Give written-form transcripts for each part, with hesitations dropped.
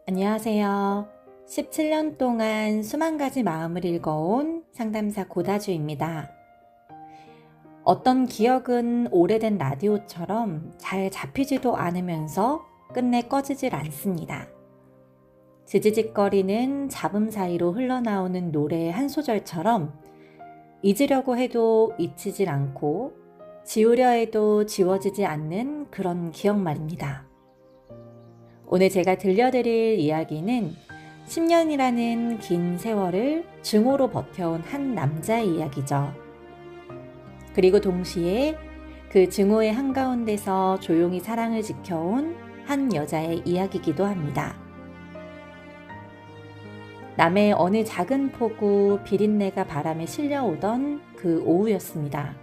안녕하세요. 17년 동안 수만 가지 마음을 읽어온 상담사 고다주입니다. 어떤 기억은 오래된 라디오처럼 잘 잡히지도 않으면서 끝내 꺼지질 않습니다. 지지직거리는 잡음 사이로 흘러나오는 노래의 한 소절처럼 잊으려고 해도 잊히질 않고 지우려 해도 지워지지 않는 그런 기억 말입니다. 오늘 제가 들려드릴 이야기는 10년이라는 긴 세월을 증오로 버텨온 한 남자의 이야기죠. 그리고 동시에 그 증오의 한가운데서 조용히 사랑을 지켜온 한 여자의 이야기이기도 합니다. 남의 어느 작은 폭우 비린내가 바람에 실려오던 그 오후였습니다.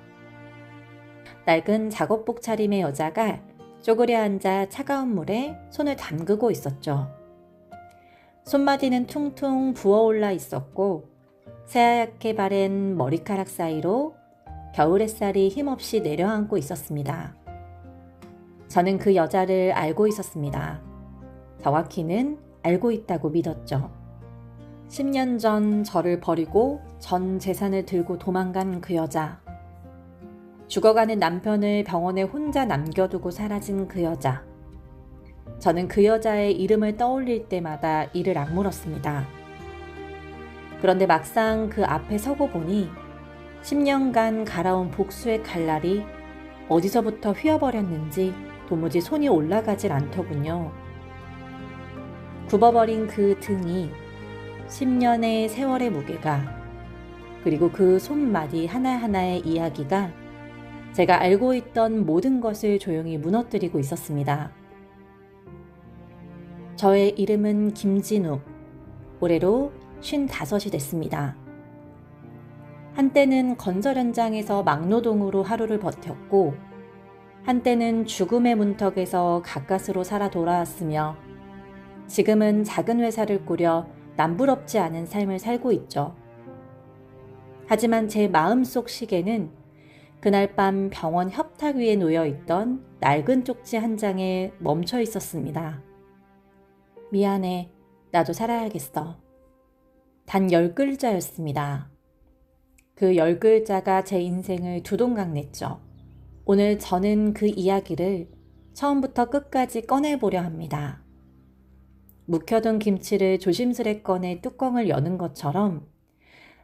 낡은 작업복 차림의 여자가 쪼그려 앉아 차가운 물에 손을 담그고 있었죠. 손마디는 퉁퉁 부어올라 있었고 새하얗게 바랜 머리카락 사이로 겨울 햇살이 힘없이 내려앉고 있었습니다. 저는 그 여자를 알고 있었습니다. 정확히는 알고 있다고 믿었죠. 10년 전 저를 버리고 전 재산을 들고 도망간 그 여자. 죽어가는 남편을 병원에 혼자 남겨두고 사라진 그 여자. 저는 그 여자의 이름을 떠올릴 때마다 이를 악물었습니다. 그런데 막상 그 앞에 서고 보니 10년간 갈아온 복수의 칼날이 어디서부터 휘어버렸는지 도무지 손이 올라가질 않더군요. 굽어버린 그 등이 10년의 세월의 무게가, 그리고 그 손마디 하나하나의 이야기가 제가 알고 있던 모든 것을 조용히 무너뜨리고 있었습니다. 저의 이름은 김진욱. 올해로 55이 됐습니다. 한때는 건설 현장에서 막노동으로 하루를 버텼고, 한때는 죽음의 문턱에서 가까스로 살아 돌아왔으며, 지금은 작은 회사를 꾸려 남부럽지 않은 삶을 살고 있죠. 하지만 제 마음속 시계는 그날 밤 병원 협탁 위에 놓여있던 낡은 쪽지 한 장에 멈춰 있었습니다. 미안해, 나도 살아야겠어. 단 10글자였습니다. 그 10글자가 제 인생을 두동강 냈죠. 오늘 저는 그 이야기를 처음부터 끝까지 꺼내보려 합니다. 묵혀둔 김치를 조심스레 꺼내 뚜껑을 여는 것처럼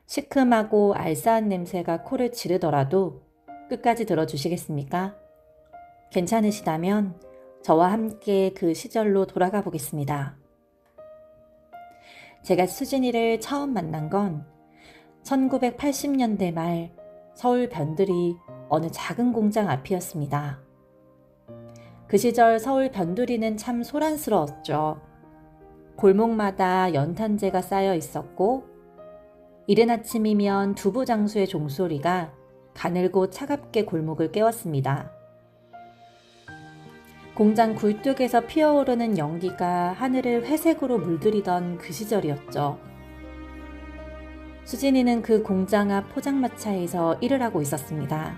시큼하고 알싸한 냄새가 코를 지르더라도 끝까지 들어주시겠습니까? 괜찮으시다면 저와 함께 그 시절로 돌아가 보겠습니다. 제가 수진이를 처음 만난 건 1980년대 말 서울 변두리 어느 작은 공장 앞이었습니다. 그 시절 서울 변두리는 참 소란스러웠죠. 골목마다 연탄재가 쌓여 있었고, 이른 아침이면 두부장수의 종소리가 가늘고 차갑게 골목을 깨웠습니다. 공장 굴뚝에서 피어오르는 연기가 하늘을 회색으로 물들이던 그 시절이었죠. 수진이는 그 공장 앞 포장마차에서 일을 하고 있었습니다.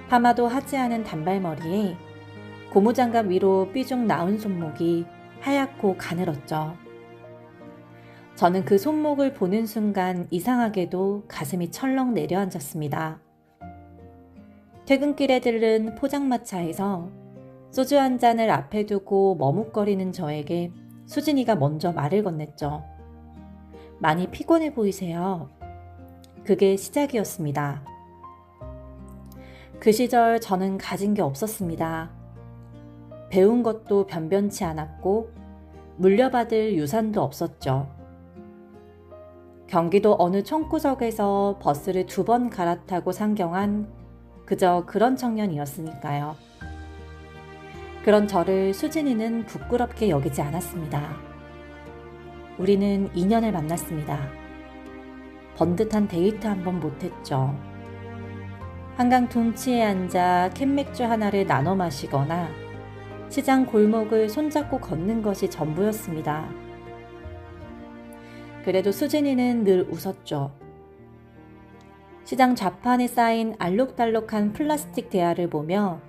파마도 하지 않은 단발머리에 고무장갑 위로 삐죽 나온 손목이 하얗고 가늘었죠. 저는 그 손목을 보는 순간 이상하게도 가슴이 철렁 내려앉았습니다. 퇴근길에 들른 포장마차에서 소주 한 잔을 앞에 두고 머뭇거리는 저에게 수진이가 먼저 말을 건넸죠. 많이 피곤해 보이세요. 그게 시작이었습니다. 그 시절 저는 가진 게 없었습니다. 배운 것도 변변치 않았고 물려받을 유산도 없었죠. 경기도 어느 총구석에서 버스를 2번 갈아타고 상경한 그저 그런 청년이었으니까요. 그런 저를 수진이는 부끄럽게 여기지 않았습니다. 우리는 2년을 만났습니다. 번듯한 데이트 한 번 못했죠. 한강 둔치에 앉아 캔맥주 하나를 나눠 마시거나 시장 골목을 손잡고 걷는 것이 전부였습니다. 그래도 수진이는 늘 웃었죠. 시장 좌판에 쌓인 알록달록한 플라스틱 대야를 보며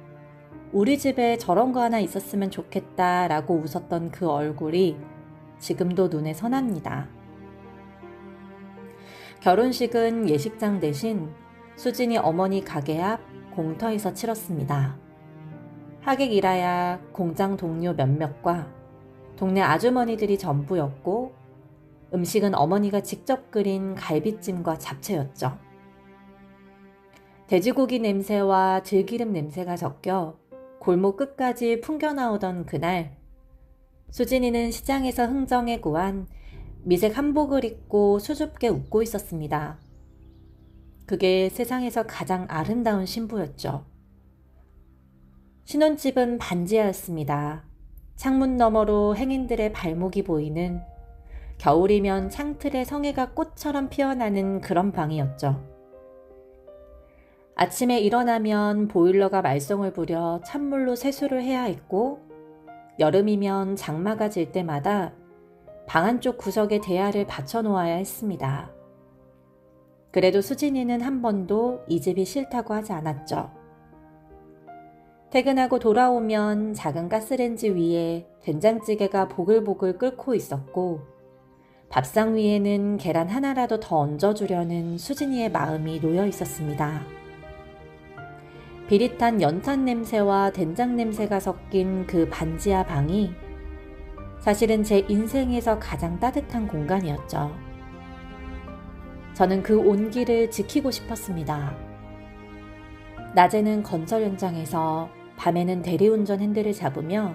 우리 집에 저런 거 하나 있었으면 좋겠다 라고 웃었던 그 얼굴이 지금도 눈에 선합니다. 결혼식은 예식장 대신 수진이 어머니 가게 앞 공터에서 치렀습니다. 하객이라야 공장 동료 몇몇과 동네 아주머니들이 전부였고 음식은 어머니가 직접 끓인 갈비찜과 잡채였죠. 돼지고기 냄새와 들기름 냄새가 섞여 골목 끝까지 풍겨나오던 그날, 수진이는 시장에서 흥정에 구한 미색 한복을 입고 수줍게 웃고 있었습니다. 그게 세상에서 가장 아름다운 신부였죠. 신혼집은 반지하였습니다. 창문 너머로 행인들의 발목이 보이는, 겨울이면 창틀에 성애가 꽃처럼 피어나는 그런 방이었죠. 아침에 일어나면 보일러가 말썽을 부려 찬물로 세수를 해야 했고, 여름이면 장마가 질 때마다 방 안쪽 구석에 대야를 받쳐놓아야 했습니다. 그래도 수진이는 한 번도 이 집이 싫다고 하지 않았죠. 퇴근하고 돌아오면 작은 가스레인지 위에 된장찌개가 보글보글 끓고 있었고, 밥상 위에는 계란 하나라도 더 얹어주려는 수진이의 마음이 놓여 있었습니다. 비릿한 연탄 냄새와 된장 냄새가 섞인 그 반지하 방이 사실은 제 인생에서 가장 따뜻한 공간이었죠. 저는 그 온기를 지키고 싶었습니다. 낮에는 건설 현장에서, 밤에는 대리운전 핸들을 잡으며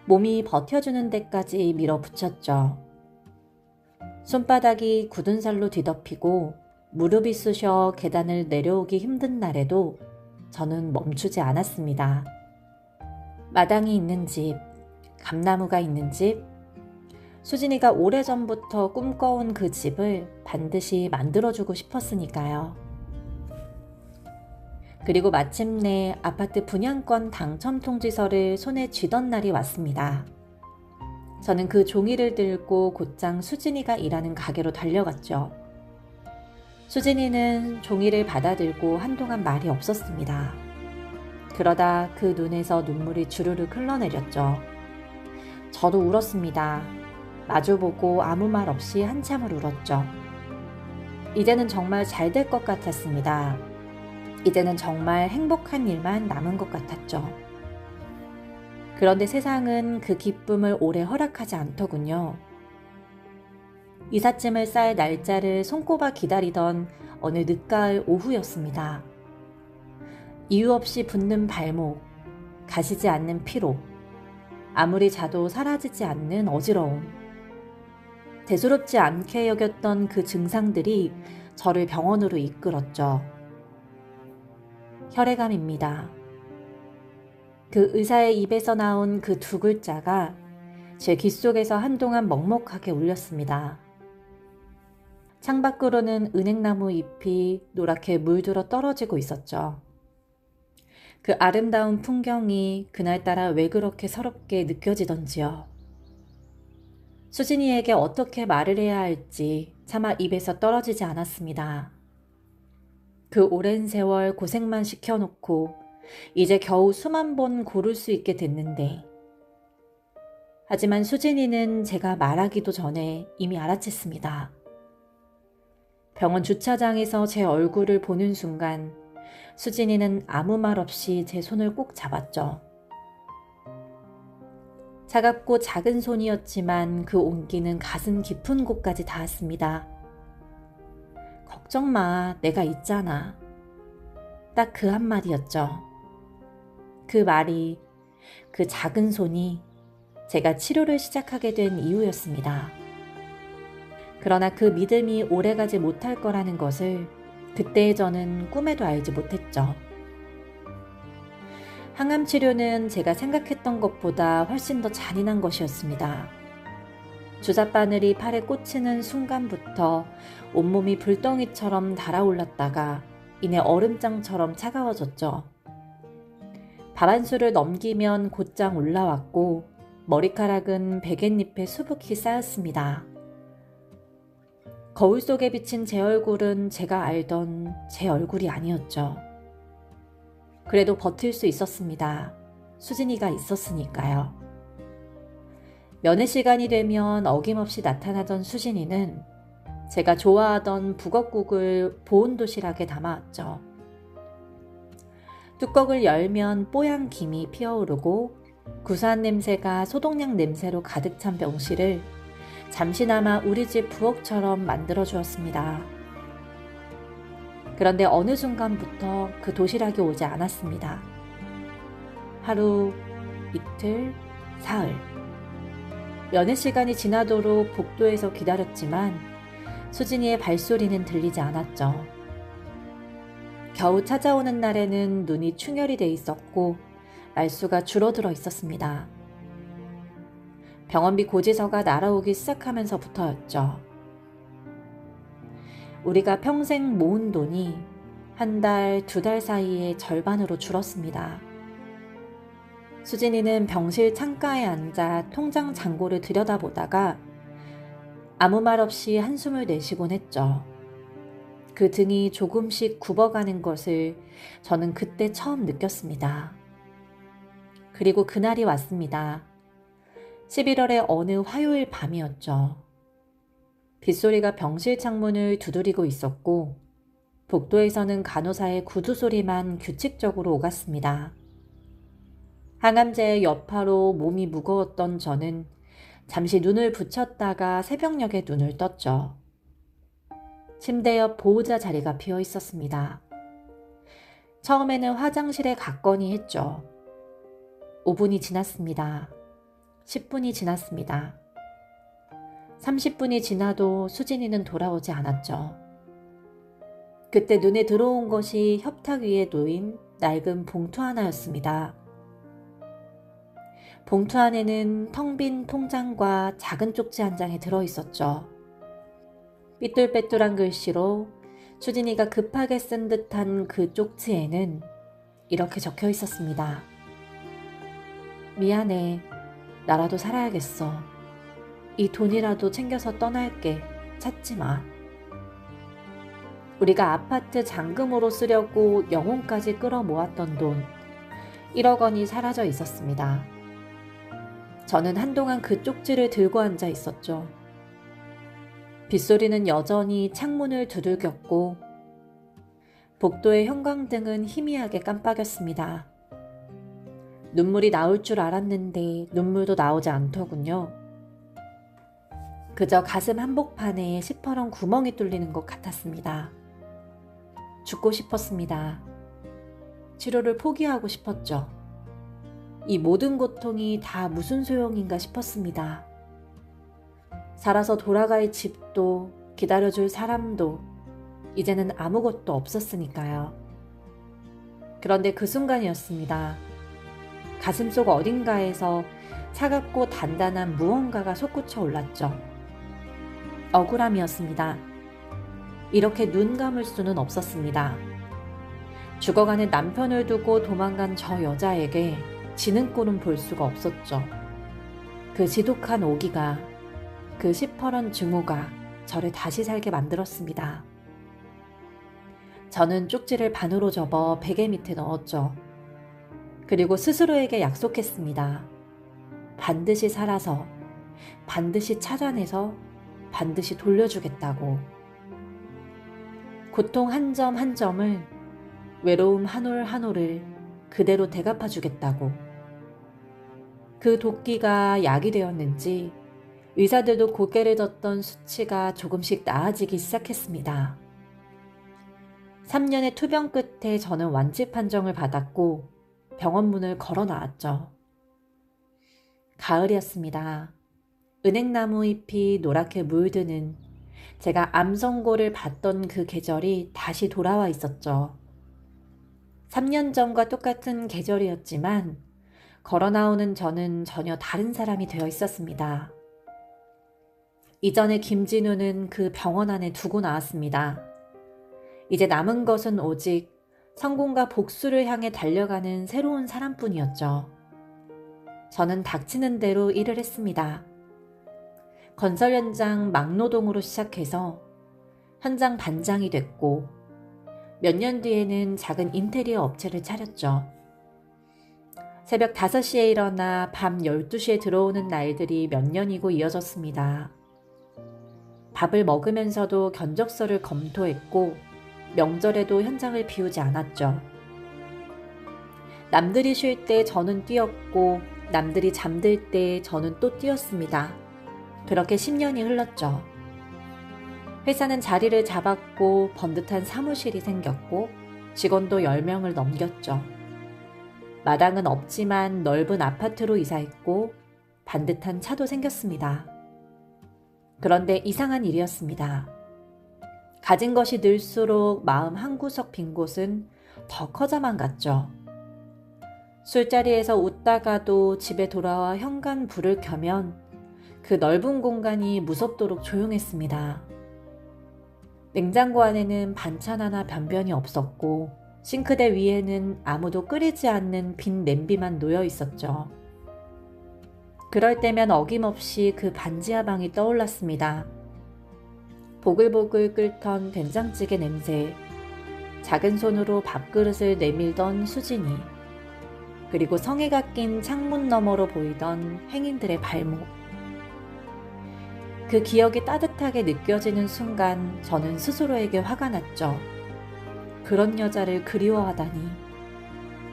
몸이 버텨주는 데까지 밀어붙였죠. 손바닥이 굳은 살로 뒤덮이고 무릎이 쑤셔 계단을 내려오기 힘든 날에도 저는 멈추지 않았습니다. 마당이 있는 집, 감나무가 있는 집, 수진이가 오래전부터 꿈꿔온 그 집을 반드시 만들어주고 싶었으니까요. 그리고 마침내 아파트 분양권 당첨 통지서를 손에 쥐던 날이 왔습니다. 저는 그 종이를 들고 곧장 수진이가 일하는 가게로 달려갔죠. 수진이는 종이를 받아들고 한동안 말이 없었습니다. 그러다 그 눈에서 눈물이 주르륵 흘러내렸죠. 저도 울었습니다. 마주보고 아무 말 없이 한참을 울었죠. 이제는 정말 잘 될 것 같았습니다. 이제는 정말 행복한 일만 남은 것 같았죠. 그런데 세상은 그 기쁨을 오래 허락하지 않더군요. 이삿짐을 쌀 날짜를 손꼽아 기다리던 어느 늦가을 오후였습니다. 이유 없이 붓는 발목, 가시지 않는 피로, 아무리 자도 사라지지 않는 어지러움. 대수롭지 않게 여겼던 그 증상들이 저를 병원으로 이끌었죠. 혈액암입니다. 그 의사의 입에서 나온 그 두 글자가 제 귓속에서 한동안 먹먹하게 울렸습니다. 창밖으로는 은행나무 잎이 노랗게 물들어 떨어지고 있었죠. 그 아름다운 풍경이 그날따라 왜 그렇게 서럽게 느껴지던지요. 수진이에게 어떻게 말을 해야 할지 차마 입에서 떨어지지 않았습니다. 그 오랜 세월 고생만 시켜놓고 이제 겨우 수만 번 고를 수 있게 됐는데, 하지만 수진이는 제가 말하기도 전에 이미 알아챘습니다. 병원 주차장에서 제 얼굴을 보는 순간 수진이는 아무 말 없이 제 손을 꼭 잡았죠. 차갑고 작은 손이었지만 그 온기는 가슴 깊은 곳까지 닿았습니다. 걱정 마, 내가 있잖아. 딱 그 한마디였죠. 그 말이, 그 작은 손이 제가 치료를 시작하게 된 이유였습니다. 그러나 그 믿음이 오래가지 못할 거라는 것을 그때의 저는 꿈에도 알지 못했죠. 항암 치료는 제가 생각했던 것보다 훨씬 더 잔인한 것이었습니다. 주사바늘이 팔에 꽂히는 순간부터 온몸이 불덩이처럼 달아올랐다가 이내 얼음장처럼 차가워졌죠. 밥 한 술을 넘기면 곧장 올라왔고 머리카락은 베갯잎에 수북히 쌓였습니다. 거울 속에 비친 제 얼굴은 제가 알던 제 얼굴이 아니었죠. 그래도 버틸 수 있었습니다. 수진이가 있었으니까요. 면회 시간이 되면 어김없이 나타나던 수진이는 제가 좋아하던 북엇국을 보온 도시락에 담아왔죠. 뚜껑을 열면 뽀얀 김이 피어오르고 구수한 냄새가 소독약 냄새로 가득 찬 병실을 잠시나마 우리 집 부엌처럼 만들어 주었습니다. 그런데 어느 순간부터 그 도시락이 오지 않았습니다. 하루, 이틀, 사흘. 면회 시간이 지나도록 복도에서 기다렸지만 수진이의 발소리는 들리지 않았죠. 겨우 찾아오는 날에는 눈이 충혈이 돼 있었고 말수가 줄어들어 있었습니다. 병원비 고지서가 날아오기 시작하면서부터였죠. 우리가 평생 모은 돈이 한 달, 두 달 사이에 절반으로 줄었습니다. 수진이는 병실 창가에 앉아 통장 잔고를 들여다보다가 아무 말 없이 한숨을 내쉬곤 했죠. 그 등이 조금씩 굽어가는 것을 저는 그때 처음 느꼈습니다. 그리고 그날이 왔습니다. 11월의 어느 화요일 밤이었죠. 빗소리가 병실 창문을 두드리고 있었고 복도에서는 간호사의 구두 소리만 규칙적으로 오갔습니다. 항암제의 여파로 몸이 무거웠던 저는 잠시 눈을 붙였다가 새벽녘에 눈을 떴죠. 침대 옆 보호자 자리가 비어 있었습니다. 처음에는 화장실에 갔거니 했죠. 5분이 지났습니다. 10분이 지났습니다. 30분이 지나도 수진이는 돌아오지 않았죠. 그때 눈에 들어온 것이 협탁 위에 놓인 낡은 봉투 하나였습니다. 봉투 안에는 텅 빈 통장과 작은 쪽지 한 장이 들어있었죠. 삐뚤빼뚤한 글씨로 수진이가 급하게 쓴 듯한 그 쪽지에는 이렇게 적혀 있었습니다. 미안해. 나라도 살아야겠어. 이 돈이라도 챙겨서 떠날게. 찾지 마. 우리가 아파트 잔금으로 쓰려고 영혼까지 끌어모았던 돈 1억 원이 사라져 있었습니다. 저는 한동안 그 쪽지를 들고 앉아 있었죠. 빗소리는 여전히 창문을 두들겼고 복도의 형광등은 희미하게 깜빡였습니다. 눈물이 나올 줄 알았는데 눈물도 나오지 않더군요. 그저 가슴 한복판에 시퍼런 구멍이 뚫리는 것 같았습니다. 죽고 싶었습니다. 치료를 포기하고 싶었죠. 이 모든 고통이 다 무슨 소용인가 싶었습니다. 살아서 돌아갈 집도 기다려줄 사람도 이제는 아무것도 없었으니까요. 그런데 그 순간이었습니다. 가슴속 어딘가에서 차갑고 단단한 무언가가 솟구쳐 올랐죠. 억울함이었습니다. 이렇게 눈 감을 수는 없었습니다. 죽어가는 남편을 두고 도망간 저 여자에게 지는 꼴은 볼 수가 없었죠. 그 지독한 오기가, 그 시퍼런 증오가 저를 다시 살게 만들었습니다. 저는 쪽지를 반으로 접어 베개 밑에 넣었죠. 그리고 스스로에게 약속했습니다. 반드시 살아서, 반드시 찾아내서, 반드시 돌려주겠다고. 고통 한 점 한 점을, 외로움 한 올 한 올을 그대로 대갚아주겠다고. 그 도끼가 약이 되었는지 의사들도 고개를 젓던 수치가 조금씩 나아지기 시작했습니다. 3년의 투병 끝에 저는 완치 판정을 받았고 병원 문을 걸어 나왔죠. 가을이었습니다. 은행나무 잎이 노랗게 물드는 제가 암선고를 봤던 그 계절이 다시 돌아와 있었죠. 3년 전과 똑같은 계절이었지만 걸어 나오는 저는 전혀 다른 사람이 되어 있었습니다. 이전에 김진우는 그 병원 안에 두고 나왔습니다. 이제 남은 것은 오직 성공과 복수를 향해 달려가는 새로운 사람뿐이었죠. 저는 닥치는 대로 일을 했습니다. 건설 현장 막노동으로 시작해서 현장 반장이 됐고 몇 년 뒤에는 작은 인테리어 업체를 차렸죠. 새벽 5시에 일어나 밤 12시에 들어오는 날들이 몇 년이고 이어졌습니다. 밥을 먹으면서도 견적서를 검토했고 명절에도 현장을 비우지 않았죠. 남들이 쉴 때 저는 뛰었고 남들이 잠들 때 저는 또 뛰었습니다. 그렇게 10년이 흘렀죠. 회사는 자리를 잡았고 번듯한 사무실이 생겼고 직원도 10명을 넘겼죠. 마당은 없지만 넓은 아파트로 이사했고 반듯한 차도 생겼습니다. 그런데 이상한 일이었습니다. 가진 것이 늘수록 마음 한구석 빈 곳은 더 커져만 갔죠. 술자리에서 웃다가도 집에 돌아와 현관 불을 켜면 그 넓은 공간이 무섭도록 조용했습니다. 냉장고 안에는 반찬 하나 변변이 없었고 싱크대 위에는 아무도 끓이지 않는 빈 냄비만 놓여 있었죠. 그럴 때면 어김없이 그 반지하방이 떠올랐습니다. 보글보글 끓던 된장찌개 냄새, 작은 손으로 밥그릇을 내밀던 수진이, 그리고 성에가 낀 창문 너머로 보이던 행인들의 발목. 그 기억이 따뜻하게 느껴지는 순간 저는 스스로에게 화가 났죠. 그런 여자를 그리워하다니.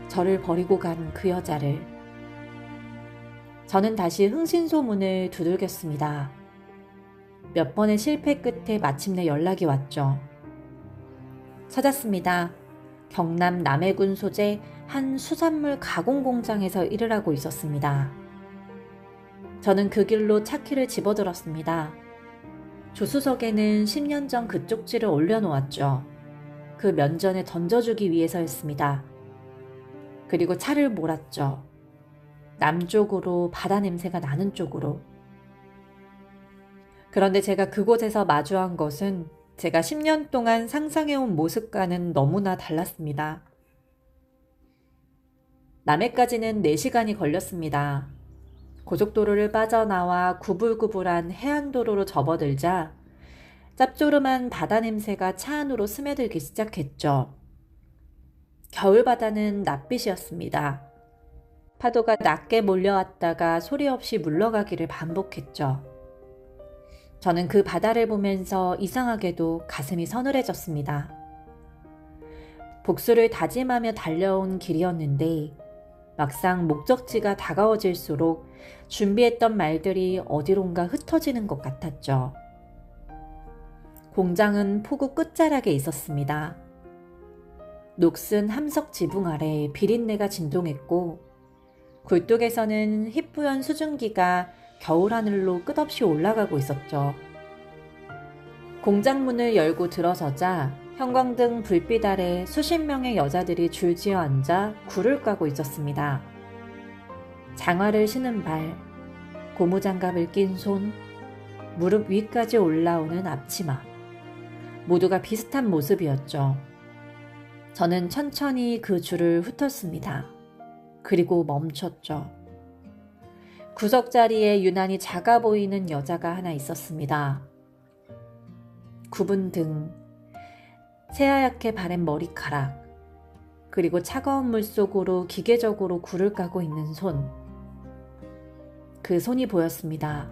저를 버리고 간 그 여자를. 저는 다시 흥신소문을 두들겼습니다. 몇 번의 실패 끝에 마침내 연락이 왔죠. 찾았습니다. 경남 남해군 소재 한 수산물 가공 공장에서 일을 하고 있었습니다. 저는 그 길로 차키를 집어들었습니다. 조수석에는 10년 전 그 쪽지를 올려놓았죠. 그 면전에 던져주기 위해서였습니다. 그리고 차를 몰았죠. 남쪽으로 바다 냄새가 나는 쪽으로. 그런데 제가 그곳에서 마주한 것은 제가 10년 동안 상상해온 모습과는 너무나 달랐습니다. 남해까지는 4시간이 걸렸습니다. 고속도로를 빠져나와 구불구불한 해안도로로 접어들자 짭조름한 바다 냄새가 차 안으로 스며들기 시작했죠. 겨울바다는 낯빛이었습니다. 파도가 낮게 몰려왔다가 소리 없이 물러가기를 반복했죠. 저는 그 바다를 보면서 이상하게도 가슴이 서늘해졌습니다. 복수를 다짐하며 달려온 길이었는데 막상 목적지가 다가워질수록 준비했던 말들이 어디론가 흩어지는 것 같았죠. 공장은 포구 끝자락에 있었습니다. 녹슨 함석 지붕 아래 비린내가 진동했고 굴뚝에서는 희뿌연 수증기가 겨울하늘로 끝없이 올라가고 있었죠. 공장 문을 열고 들어서자 형광등 불빛 아래 수십 명의 여자들이 줄지어 앉아 굴을 까고 있었습니다. 장화를 신은 발, 고무장갑을 낀 손, 무릎 위까지 올라오는 앞치마. 모두가 비슷한 모습이었죠. 저는 천천히 그 줄을 훑었습니다. 그리고 멈췄죠. 구석자리에 유난히 작아 보이는 여자가 하나 있었습니다. 굽은 등, 새하얗게 바랜 머리카락, 그리고 차가운 물 속으로 기계적으로 굴을 까고 있는 손. 그 손이 보였습니다.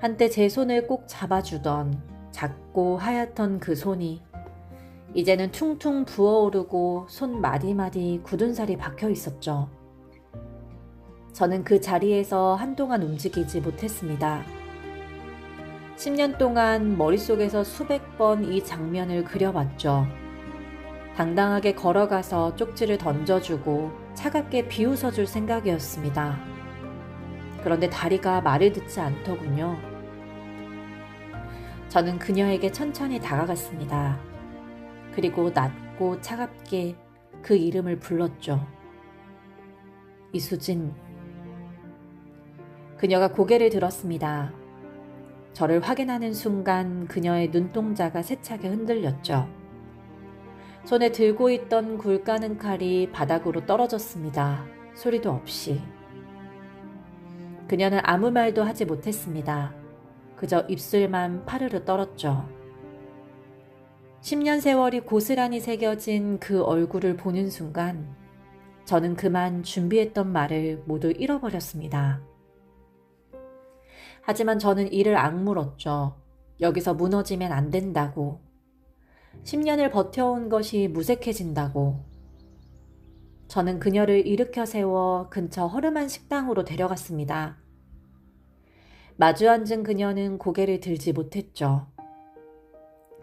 한때 제 손을 꼭 잡아주던 작고 하얗던 그 손이 이제는 퉁퉁 부어오르고 손 마디마디 굳은 살이 박혀 있었죠. 저는 그 자리에서 한동안 움직이지 못했습니다. 10년 동안 머릿속에서 수백 번 이 장면을 그려봤죠. 당당하게 걸어가서 쪽지를 던져주고 차갑게 비웃어줄 생각이었습니다. 그런데 다리가 말을 듣지 않더군요. 저는 그녀에게 천천히 다가갔습니다. 그리고 낮고 차갑게 그 이름을 불렀죠. 이수진. 그녀가 고개를 들었습니다. 저를 확인하는 순간 그녀의 눈동자가 세차게 흔들렸죠. 손에 들고 있던 굴 까는 칼이 바닥으로 떨어졌습니다. 소리도 없이. 그녀는 아무 말도 하지 못했습니다. 그저 입술만 파르르 떨었죠. 10년 세월이 고스란히 새겨진 그 얼굴을 보는 순간 저는 그만 준비했던 말을 모두 잃어버렸습니다. 하지만 저는 이를 악물었죠. 여기서 무너지면 안 된다고. 10년을 버텨온 것이 무색해진다고. 저는 그녀를 일으켜 세워 근처 허름한 식당으로 데려갔습니다. 마주 앉은 그녀는 고개를 들지 못했죠.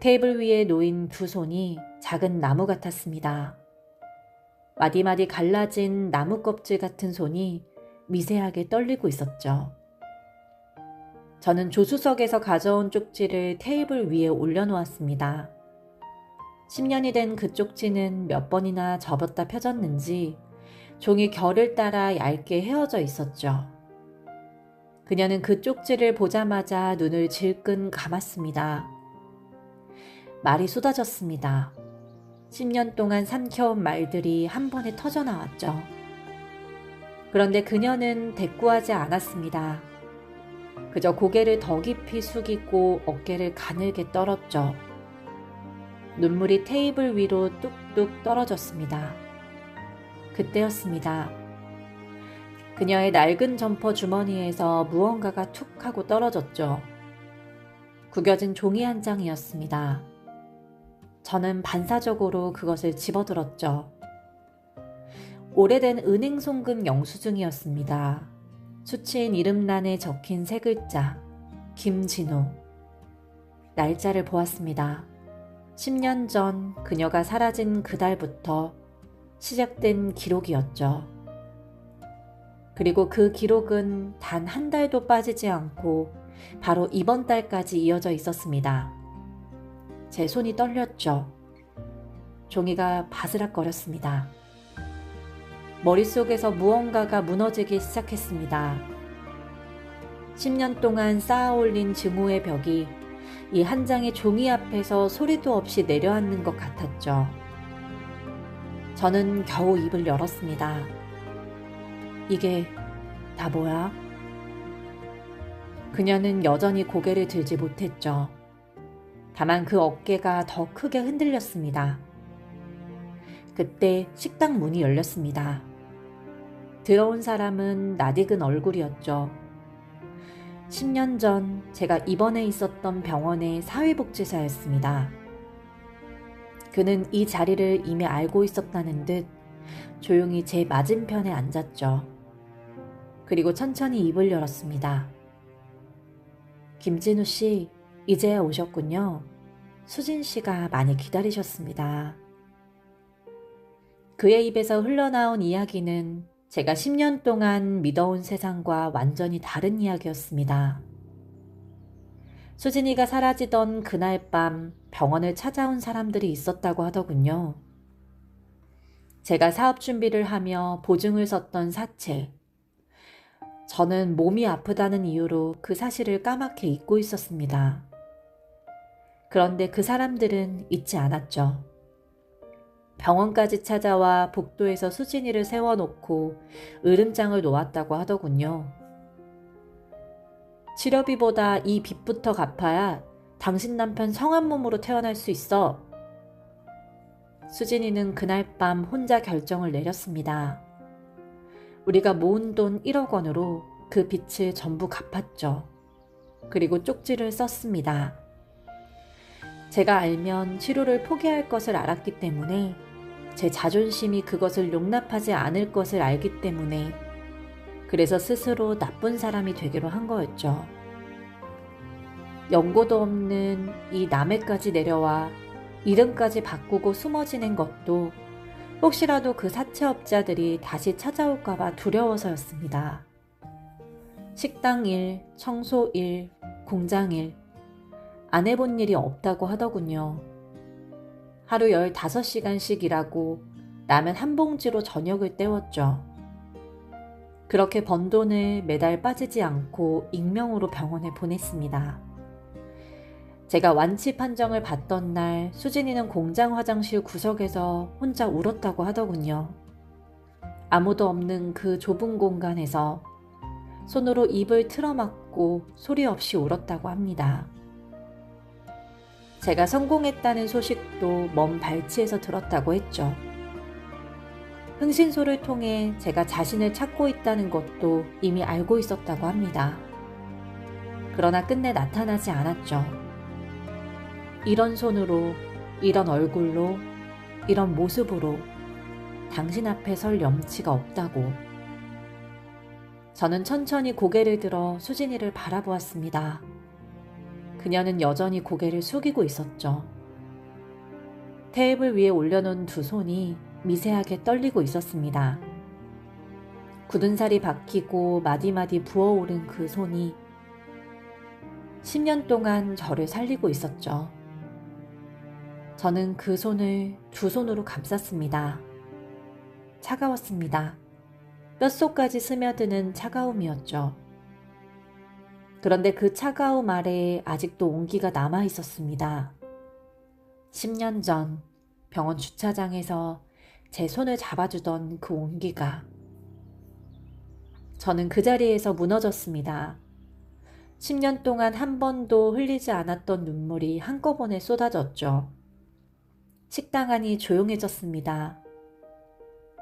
테이블 위에 놓인 두 손이 작은 나무 같았습니다. 마디마디 갈라진 나무 껍질 같은 손이 미세하게 떨리고 있었죠. 저는 조수석에서 가져온 쪽지를 테이블 위에 올려놓았습니다. 10년이 된 그 쪽지는 몇 번이나 접었다 펴졌는지 종이 결을 따라 얇게 헤어져 있었죠. 그녀는 그 쪽지를 보자마자 눈을 질끈 감았습니다. 말이 쏟아졌습니다. 10년 동안 삼켜온 말들이 한 번에 터져나왔죠. 그런데 그녀는 대꾸하지 않았습니다. 그저 고개를 더 깊이 숙이고 어깨를 가늘게 떨었죠. 눈물이 테이블 위로 뚝뚝 떨어졌습니다. 그때였습니다. 그녀의 낡은 점퍼 주머니에서 무언가가 툭 하고 떨어졌죠. 구겨진 종이 한 장이었습니다. 저는 반사적으로 그것을 집어들었죠. 오래된 은행 송금 영수증이었습니다. 수치인 이름란에 적힌 세 글자, 김진우. 날짜를 보았습니다. 10년 전 그녀가 사라진 그달부터 시작된 기록이었죠. 그리고 그 기록은 단 한 달도 빠지지 않고 바로 이번 달까지 이어져 있었습니다. 제 손이 떨렸죠. 종이가 바스락거렸습니다. 머릿속에서 무언가가 무너지기 시작했습니다. 10년 동안 쌓아올린 증오의 벽이 이 한 장의 종이 앞에서 소리도 없이 내려앉는 것 같았죠. 저는 겨우 입을 열었습니다. 이게 다 뭐야? 그녀는 여전히 고개를 들지 못했죠. 다만 그 어깨가 더 크게 흔들렸습니다. 그때 식당 문이 열렸습니다. 들어온 사람은 낯익은 얼굴이었죠. 10년 전 제가 입원해 있었던 병원의 사회복지사였습니다. 그는 이 자리를 이미 알고 있었다는 듯 조용히 제 맞은편에 앉았죠. 그리고 천천히 입을 열었습니다. 김진우 씨, 이제야 오셨군요. 수진 씨가 많이 기다리셨습니다. 그의 입에서 흘러나온 이야기는 제가 10년 동안 믿어온 세상과 완전히 다른 이야기였습니다. 수진이가 사라지던 그날 밤 병원을 찾아온 사람들이 있었다고 하더군요. 제가 사업 준비를 하며 보증을 섰던 사채. 저는 몸이 아프다는 이유로 그 사실을 까맣게 잊고 있었습니다. 그런데 그 사람들은 잊지 않았죠. 병원까지 찾아와 복도에서 수진이를 세워놓고 으름장을 놓았다고 하더군요. 치료비보다 이 빚부터 갚아야 당신 남편 성한 몸으로 태어날 수 있어. 수진이는 그날 밤 혼자 결정을 내렸습니다. 우리가 모은 돈 1억 원으로 그 빚을 전부 갚았죠. 그리고 쪽지를 썼습니다. 제가 알면 치료를 포기할 것을 알았기 때문에, 제 자존심이 그것을 용납하지 않을 것을 알기 때문에, 그래서 스스로 나쁜 사람이 되기로 한 거였죠. 연고도 없는 이 남해까지 내려와 이름까지 바꾸고 숨어 지낸 것도 혹시라도 그 사채업자들이 다시 찾아올까봐 두려워서였습니다. 식당 일, 청소 일, 공장 일, 안 해본 일이 없다고 하더군요. 하루 15시간씩 일하고 라면 한 봉지로 저녁을 때웠죠. 그렇게 번 돈을 매달 빠지지 않고 익명으로 병원에 보냈습니다. 제가 완치 판정을 받던 날 수진이는 공장 화장실 구석에서 혼자 울었다고 하더군요. 아무도 없는 그 좁은 공간에서 손으로 입을 틀어막고 소리 없이 울었다고 합니다. 제가 성공했다는 소식도 먼 발치에서 들었다고 했죠. 흥신소를 통해 제가 자신을 찾고 있다는 것도 이미 알고 있었다고 합니다. 그러나 끝내 나타나지 않았죠. 이런 손으로, 이런 얼굴로, 이런 모습으로 당신 앞에 설 염치가 없다고. 저는 천천히 고개를 들어 수진이를 바라보았습니다. 그녀는 여전히 고개를 숙이고 있었죠. 테이블 위에 올려놓은 두 손이 미세하게 떨리고 있었습니다. 굳은 살이 박히고 마디마디 부어오른 그 손이 10년 동안 저를 살리고 있었죠. 저는 그 손을 두 손으로 감쌌습니다. 차가웠습니다. 뼛속까지 스며드는 차가움이었죠. 그런데 그 차가움 아래에 아직도 온기가 남아 있었습니다. 10년 전 병원 주차장에서 제 손을 잡아주던 그 온기가. 저는 그 자리에서 무너졌습니다. 10년 동안 한 번도 흘리지 않았던 눈물이 한꺼번에 쏟아졌죠. 식당 안이 조용해졌습니다.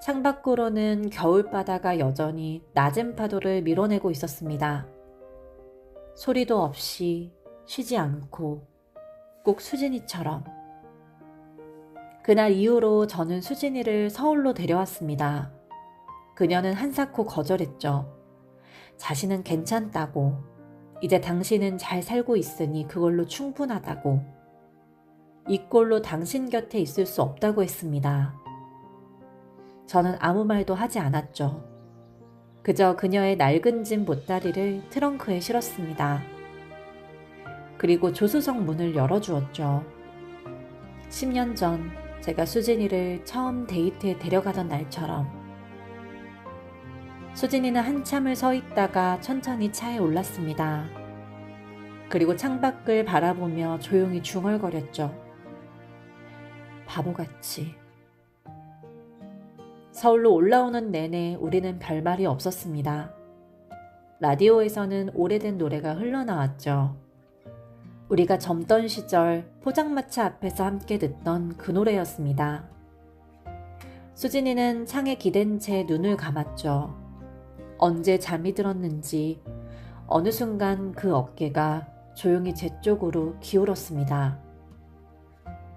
창밖으로는 겨울바다가 여전히 낮은 파도를 밀어내고 있었습니다. 소리도 없이 쉬지 않고 꼭 수진이처럼. 그날 이후로 저는 수진이를 서울로 데려왔습니다. 그녀는 한사코 거절했죠. 자신은 괜찮다고, 이제 당신은 잘 살고 있으니 그걸로 충분하다고, 이 꼴로 당신 곁에 있을 수 없다고 했습니다. 저는 아무 말도 하지 않았죠. 그저 그녀의 낡은 진 보따리를 트렁크에 실었습니다. 그리고 조수석 문을 열어주었죠. 10년 전 제가 수진이를 처음 데이트에 데려가던 날처럼. 수진이는 한참을 서 있다가 천천히 차에 올랐습니다. 그리고 창밖을 바라보며 조용히 중얼거렸죠. 바보같이. 서울로 올라오는 내내 우리는 별말이 없었습니다. 라디오에서는 오래된 노래가 흘러나왔죠. 우리가 젊던 시절 포장마차 앞에서 함께 듣던 그 노래였습니다. 수진이는 창에 기댄 채 눈을 감았죠. 언제 잠이 들었는지 어느 순간 그 어깨가 조용히 제 쪽으로 기울었습니다.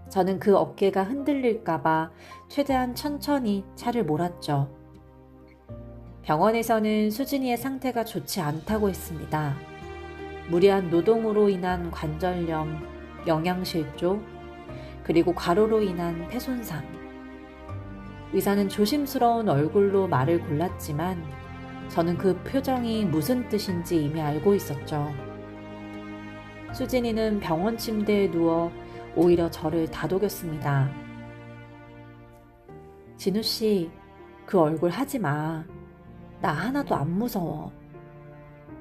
저는 그 어깨가 흔들릴까봐 최대한 천천히 차를 몰았죠. 병원에서는 수진이의 상태가 좋지 않다고 했습니다. 무리한 노동으로 인한 관절염, 영양실조, 그리고 과로로 인한 폐손상. 의사는 조심스러운 얼굴로 말을 골랐지만 저는 그 표정이 무슨 뜻인지 이미 알고 있었죠. 수진이는 병원 침대에 누워 오히려 저를 다독였습니다. 진우씨, 그 얼굴 하지 마. 나 하나도 안 무서워.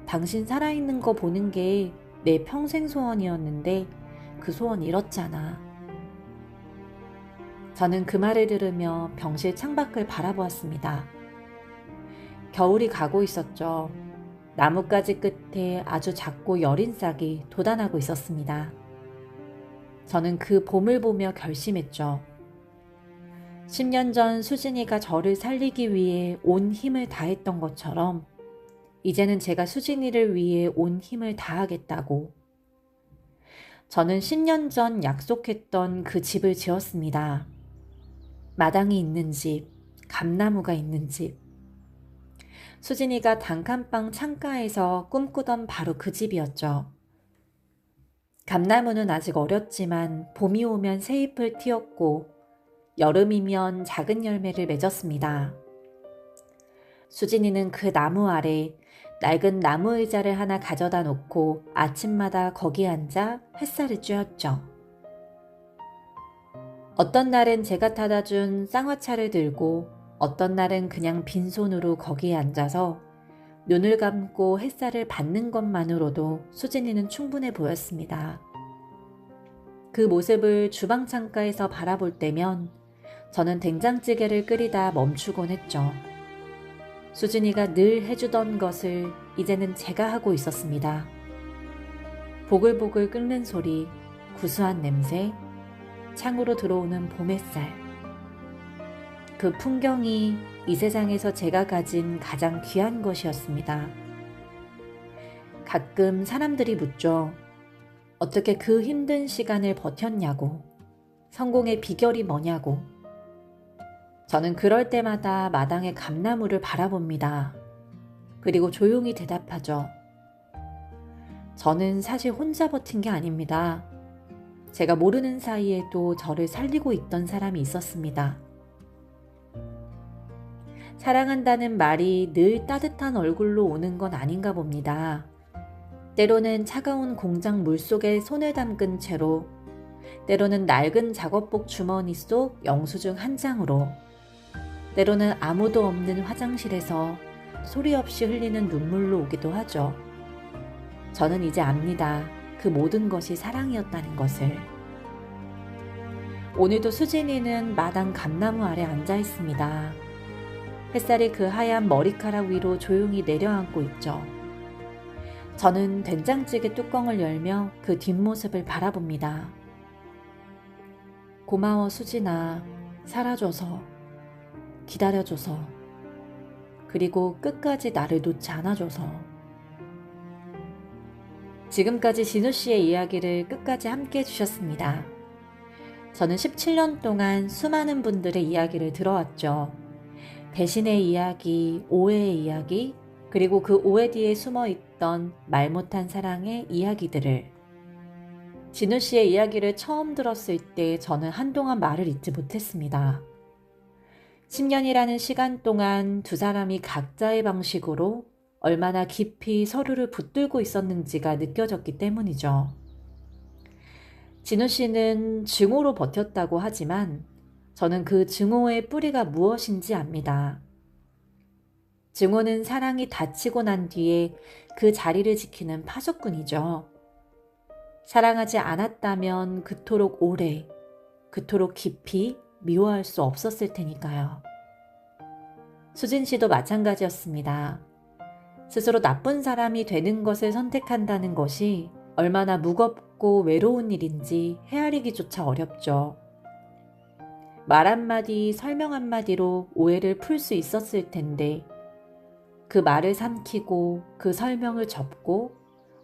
당신 살아있는 거 보는 게 내 평생 소원이었는데 그 소원 이뤘잖아. 저는 그 말을 들으며 병실 창밖을 바라보았습니다. 겨울이 가고 있었죠. 나뭇가지 끝에 아주 작고 여린 싹이 돋아나고 있었습니다. 저는 그 봄을 보며 결심했죠. 10년 전 수진이가 저를 살리기 위해 온 힘을 다했던 것처럼 이제는 제가 수진이를 위해 온 힘을 다하겠다고. 저는 10년 전 약속했던 그 집을 지었습니다. 마당이 있는 집, 감나무가 있는 집. 수진이가 단칸방 창가에서 꿈꾸던 바로 그 집이었죠. 감나무는 아직 어렸지만 봄이 오면 새잎을 틔웠고 여름이면 작은 열매를 맺었습니다. 수진이는 그 나무 아래 낡은 나무 의자를 하나 가져다 놓고 아침마다 거기 앉아 햇살을 쬐었죠. 어떤 날은 제가 타다 준 쌍화차를 들고 어떤 날은 그냥 빈손으로 거기에 앉아서 눈을 감고 햇살을 받는 것만으로도 수진이는 충분해 보였습니다. 그 모습을 주방 창가에서 바라볼 때면 저는 된장찌개를 끓이다 멈추곤 했죠. 수진이가 늘 해주던 것을 이제는 제가 하고 있었습니다. 보글보글 끓는 소리, 구수한 냄새, 창으로 들어오는 봄 햇살. 그 풍경이 이 세상에서 제가 가진 가장 귀한 것이었습니다. 가끔 사람들이 묻죠. 어떻게 그 힘든 시간을 버텼냐고, 성공의 비결이 뭐냐고. 저는 그럴 때마다 마당의 감나무를 바라봅니다. 그리고 조용히 대답하죠. 저는 사실 혼자 버틴 게 아닙니다. 제가 모르는 사이에도 저를 살리고 있던 사람이 있었습니다. 사랑한다는 말이 늘 따뜻한 얼굴로 오는 건 아닌가 봅니다. 때로는 차가운 공장 물속에 손을 담근 채로, 때로는 낡은 작업복 주머니 속 영수증 한 장으로, 때로는 아무도 없는 화장실에서 소리 없이 흘리는 눈물로 오기도 하죠. 저는 이제 압니다. 그 모든 것이 사랑이었다는 것을. 오늘도 수진이는 마당 감나무 아래 앉아 있습니다. 햇살이 그 하얀 머리카락 위로 조용히 내려앉고 있죠. 저는 된장찌개 뚜껑을 열며 그 뒷모습을 바라봅니다. 고마워 수진아, 살아줘서, 기다려줘서, 그리고 끝까지 나를 놓지 않아줘서. 지금까지 진우 씨의 이야기를 끝까지 함께 해주셨습니다. 저는 17년 동안 수많은 분들의 이야기를 들어왔죠. 배신의 이야기, 오해의 이야기, 그리고 그 오해 뒤에 숨어있던 말 못한 사랑의 이야기들을. 진우 씨의 이야기를 처음 들었을 때 저는 한동안 말을 잇지 못했습니다. 10년이라는 시간 동안 두 사람이 각자의 방식으로 얼마나 깊이 서로를 붙들고 있었는지가 느껴졌기 때문이죠. 진우 씨는 증오로 버텼다고 하지만 저는 그 증오의 뿌리가 무엇인지 압니다. 증오는 사랑이 닫히고 난 뒤에 그 자리를 지키는 파수꾼이죠. 사랑하지 않았다면 그토록 오래, 그토록 깊이 미워할 수 없었을 테니까요. 수진 씨도 마찬가지였습니다. 스스로 나쁜 사람이 되는 것을 선택한다는 것이 얼마나 무겁고 외로운 일인지 헤아리기조차 어렵죠. 말 한마디, 설명 한마디로 오해를 풀 수 있었을 텐데 그 말을 삼키고 그 설명을 접고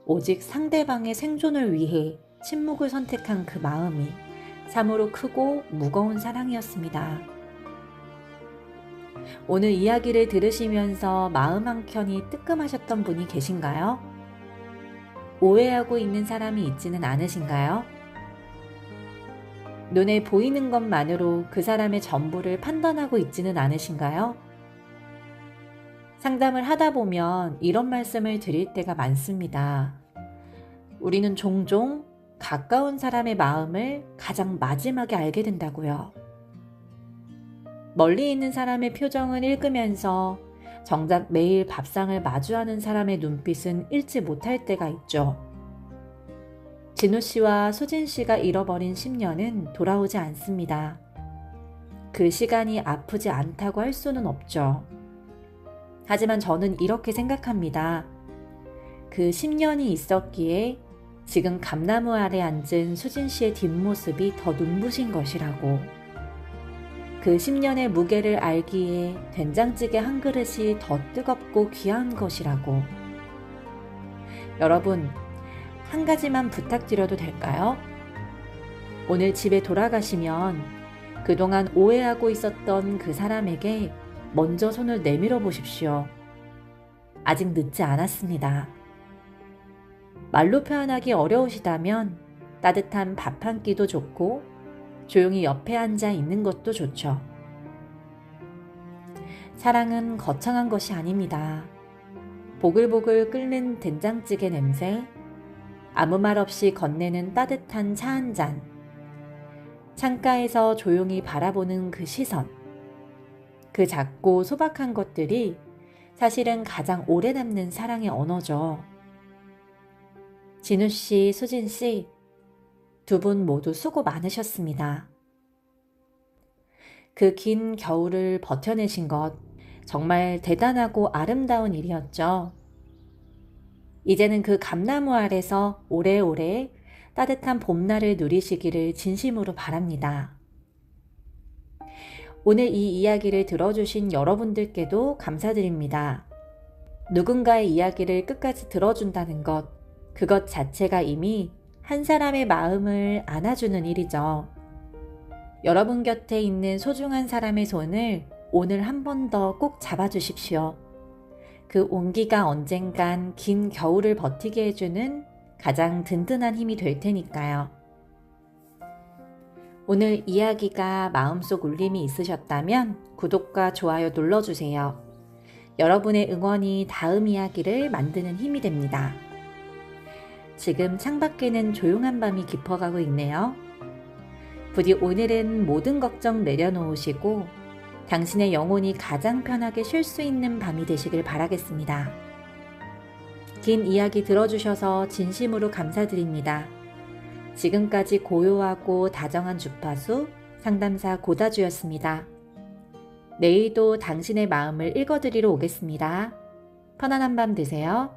오직 상대방의 생존을 위해 침묵을 선택한 그 마음이 참으로 크고 무거운 사랑이었습니다. 오늘 이야기를 들으시면서 마음 한켠이 뜨끔하셨던 분이 계신가요? 오해하고 있는 사람이 있지는 않으신가요? 눈에 보이는 것만으로 그 사람의 전부를 판단하고 있지는 않으신가요? 상담을 하다 보면 이런 말씀을 드릴 때가 많습니다. 우리는 종종 가까운 사람의 마음을 가장 마지막에 알게 된다고요. 멀리 있는 사람의 표정을 읽으면서 정작 매일 밥상을 마주하는 사람의 눈빛은 읽지 못할 때가 있죠. 진우 씨와 수진 씨가 잃어버린 10년은 돌아오지 않습니다. 그 시간이 아프지 않다고 할 수는 없죠. 하지만 저는 이렇게 생각합니다. 그 10년이 있었기에 지금 감나무 아래 앉은 수진 씨의 뒷모습이 더 눈부신 것이라고. 그 10년의 무게를 알기에 된장찌개 한 그릇이 더 뜨겁고 귀한 것이라고. 여러분, 한 가지만 부탁드려도 될까요? 오늘 집에 돌아가시면 그동안 오해하고 있었던 그 사람에게 먼저 손을 내밀어 보십시오. 아직 늦지 않았습니다. 말로 표현하기 어려우시다면 따뜻한 밥 한 끼도 좋고 조용히 옆에 앉아 있는 것도 좋죠. 사랑은 거창한 것이 아닙니다. 보글보글 끓는 된장찌개 냄새, 아무 말 없이 건네는 따뜻한 차 한 잔, 창가에서 조용히 바라보는 그 시선, 그 작고 소박한 것들이 사실은 가장 오래 남는 사랑의 언어죠. 진우 씨, 수진 씨, 두 분 모두 수고 많으셨습니다. 그 긴 겨울을 버텨내신 것 정말 대단하고 아름다운 일이었죠. 이제는 그 감나무 아래서 오래오래 따뜻한 봄날을 누리시기를 진심으로 바랍니다. 오늘 이 이야기를 들어주신 여러분들께도 감사드립니다. 누군가의 이야기를 끝까지 들어준다는 것, 그것 자체가 이미 한 사람의 마음을 안아주는 일이죠. 여러분 곁에 있는 소중한 사람의 손을 오늘 한 번 더 꼭 잡아주십시오. 그 온기가 언젠간 긴 겨울을 버티게 해주는 가장 든든한 힘이 될 테니까요. 오늘 이야기가 마음속 울림이 있으셨다면 구독과 좋아요 눌러주세요. 여러분의 응원이 다음 이야기를 만드는 힘이 됩니다. 지금 창밖에는 조용한 밤이 깊어가고 있네요. 부디 오늘은 모든 걱정 내려놓으시고 당신의 영혼이 가장 편하게 쉴 수 있는 밤이 되시길 바라겠습니다. 긴 이야기 들어주셔서 진심으로 감사드립니다. 지금까지 고요하고 다정한 주파수 상담사 고다주였습니다. 내일도 당신의 마음을 읽어드리러 오겠습니다. 편안한 밤 되세요.